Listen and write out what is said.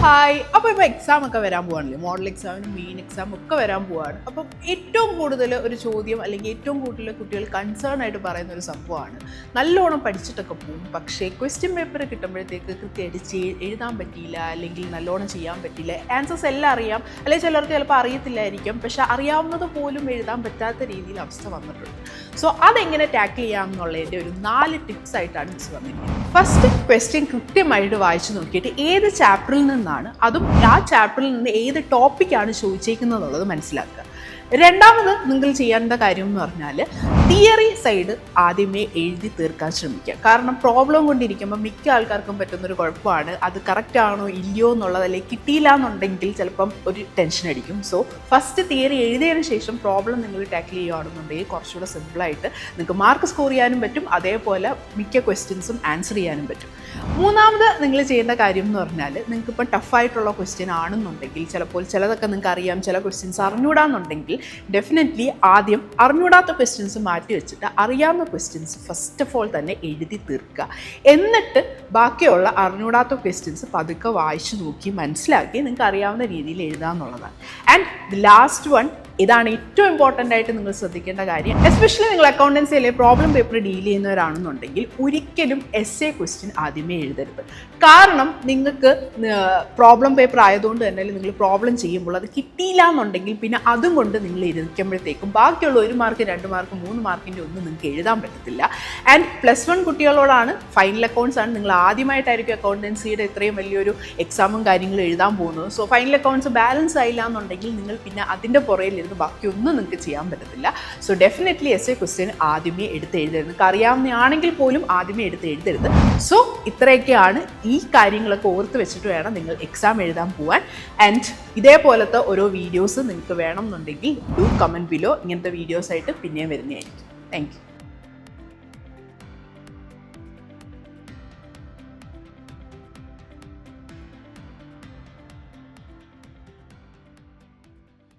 Hi. അപ്പോൾ ഇപ്പോൾ exam ഒക്കെ വരാൻ പോവാണല്ലേ, മോഡൽ എക്സാമിനും മെയിൻ എക്സാം ഒക്കെ വരാൻ പോവാണ്. അപ്പം ഏറ്റവും കൂടുതൽ ഒരു ചോദ്യം അല്ലെങ്കിൽ ഏറ്റവും കൂടുതൽ കുട്ടികൾ കൺസേൺ ആയിട്ട് പറയുന്ന ഒരു സംഭവമാണ്, നല്ലോണം പഠിച്ചിട്ടൊക്കെ പോകും, പക്ഷേ ക്വസ്റ്റ്യൻ പേപ്പർ കിട്ടുമ്പോഴത്തേക്ക് കൃത്യമായിട്ട് എഴുതാൻ പറ്റിയില്ല, അല്ലെങ്കിൽ നല്ലോണം ചെയ്യാൻ പറ്റില്ല. ആൻസേഴ്സ് എല്ലാം അറിയാം, അല്ലെങ്കിൽ ചിലർക്ക് ചിലപ്പോൾ അറിയത്തില്ലായിരിക്കും, പക്ഷെ അറിയാവുന്നത് പോലും എഴുതാൻ പറ്റാത്ത രീതിയിൽ അവസ്ഥ വന്നിട്ടുണ്ട്. സോ അതെങ്ങനെ ടാക്കിൾ ചെയ്യാം എന്നുള്ളതിൻ്റെ ഒരു 4 ടിപ്സ് ആയിട്ടാണ് മിസ് വന്നിരിക്കുന്നത്. ഫസ്റ്റ് ക്വസ്റ്റ്യൻ കൃത്യമായിട്ട് വായിച്ചു നോക്കിയിട്ട് ഏത് ചാപ്റ്ററിൽ നിന്നാണ്, അതും ആ ചാപ്റ്ററിൽ നിന്ന് ഏത് ടോപ്പിക്കാണ് ചോദിച്ചേക്കുന്നത് എന്നുള്ളത് മനസ്സിലാക്കുക. രണ്ടാമത് നിങ്ങൾ ചെയ്യേണ്ട കാര്യം എന്ന് പറഞ്ഞാൽ തിയറി സൈഡ് ആദ്യമേ എഴുതി തീർക്കാൻ ശ്രമിക്കുക. കാരണം പ്രോബ്ലം കൊണ്ടിരിക്കുമ്പോൾ മിക്ക ആൾക്കാർക്കും പറ്റുന്നൊരു കുഴപ്പമാണ്, അത് കറക്റ്റ് ആണോ ഇല്ലയോ എന്നുള്ളത്, അല്ലെങ്കിൽ കിട്ടിയില്ല എന്നുണ്ടെങ്കിൽ ചിലപ്പം ഒരു ടെൻഷൻ അടിക്കും. സോ ഫസ്റ്റ് തിയറി എഴുതിയതിന് ശേഷം പ്രോബ്ലം നിങ്ങൾ ടാക്കിൾ ചെയ്യുകയാണെന്നുണ്ടെങ്കിൽ കുറച്ചുകൂടെ സിമ്പിളായിട്ട് നിങ്ങൾക്ക് മാർക്ക് സ്കോർ ചെയ്യാനും പറ്റും, അതേപോലെ മിക്ക ക്വസ്റ്റ്യൻസും ആൻസർ ചെയ്യാനും പറ്റും. മൂന്നാമത് നിങ്ങൾ ചെയ്യേണ്ട കാര്യം എന്ന് പറഞ്ഞാൽ, നിങ്ങൾക്കിപ്പോൾ ടഫായിട്ടുള്ള ക്വസ്റ്റ്യൻ ആണെന്നുണ്ടെങ്കിൽ, ചിലപ്പോൾ ചിലതൊക്കെ നിങ്ങൾക്ക് അറിയാം, ചില ക്വസ്റ്റ്യൻസ് അറിഞ്ഞൂടാന്നുണ്ടെങ്കിൽ ഡെഫിനറ്റ്ലി ആദ്യം അറിഞ്ഞൂടാത്ത ക്വസ്റ്റ്യൻസ് മാറ്റി വെച്ചിട്ട് അറിയാവുന്ന ക്വസ്റ്റ്യൻസ് ഫസ്റ്റ് ഓഫ് ഓൾ തന്നെ എഴുതി തീർക്കുക. എന്നിട്ട് ബാക്കിയുള്ള അറിഞ്ഞൂടാത്ത ക്വസ്റ്റ്യൻസ് പതുക്കെ വായിച്ചു നോക്കി മനസ്സിലാക്കി നിങ്ങൾക്ക് അറിയാവുന്ന രീതിയിൽ എഴുതാമെന്നുള്ളതാണ്. ആൻഡ് ദി ലാസ്റ്റ് വൺ, ഇതാണ് ഏറ്റവും ഇമ്പോർട്ടൻ്റ് ആയിട്ട് നിങ്ങൾ ശ്രദ്ധിക്കേണ്ട കാര്യം. എസ്പെഷ്യലി നിങ്ങൾ അക്കൗണ്ടൻസിയിലെ പ്രോബ്ലം പേപ്പർ ഡീൽ ചെയ്യുന്നവരാണെന്നുണ്ടെങ്കിൽ ഒരിക്കലും എസ്എ ക്വസ്റ്റ്യൻ ആദ്യമേ എഴുതരുത്. കാരണം നിങ്ങൾക്ക് പ്രോബ്ലം പേപ്പർ ആയതുകൊണ്ട് തന്നെ നിങ്ങൾ പ്രോബ്ലം ചെയ്യുമ്പോൾ അത് കിട്ടിയില്ല എന്നുണ്ടെങ്കിൽ പിന്നെ അതും കൊണ്ട് നിങ്ങൾ ഇരിക്കുമ്പോഴത്തേക്കും ബാക്കിയുള്ള 1 മാർക്ക് 2 മാർക്ക് 3 മാർക്കിൻ്റെ ഒന്നും നിങ്ങൾക്ക് എഴുതാൻ പറ്റത്തില്ല. ആൻഡ് +1 കുട്ടികളോടാണ്, ഫൈനൽ അക്കൗണ്ട്സ് ആണ്, നിങ്ങൾ ആദ്യമായിട്ടായിരിക്കും അക്കൗണ്ടൻസിയുടെ ഇത്രയും വലിയൊരു എക്സാമും കാര്യങ്ങളും എഴുതാൻ പോകുന്നത്. സോ ഫൈനൽ അക്കൗണ്ട്സ് ബാലൻസ് ആയില്ല എന്നുണ്ടെങ്കിൽ നിങ്ങൾ പിന്നെ അതിൻ്റെ പുറകിൽ ബാക്കിയൊന്നും നിങ്ങൾക്ക് ചെയ്യാൻ പറ്റത്തില്ല. സോ ഡെഫിനറ്റ്ലി എസ്എ ക്വസ്റ്റ്യൻ ആദ്യമേ എടുത്ത് എഴുതരുത്. നിങ്ങൾക്ക് അറിയാവുന്നതാണെങ്കിൽ പോലും ആദ്യമേ എടുത്ത് എഴുതരുത്. സോ ഇത്രയൊക്കെയാണ്, ഈ കാര്യങ്ങളൊക്കെ ഓർത്ത് വെച്ചിട്ട് വേണം നിങ്ങൾ എക്സാം എഴുതാൻ പോവാൻ. ആൻഡ് ഇതേപോലത്തെ ഓരോ വീഡിയോസ് നിങ്ങൾക്ക് വേണം എന്നുണ്ടെങ്കിൽ ഡു കമൻറ്റ് ബിലോ. ഇങ്ങനത്തെ വീഡിയോസായിട്ട് പിന്നെയും വരുന്നതായിരിക്കും. Thank you.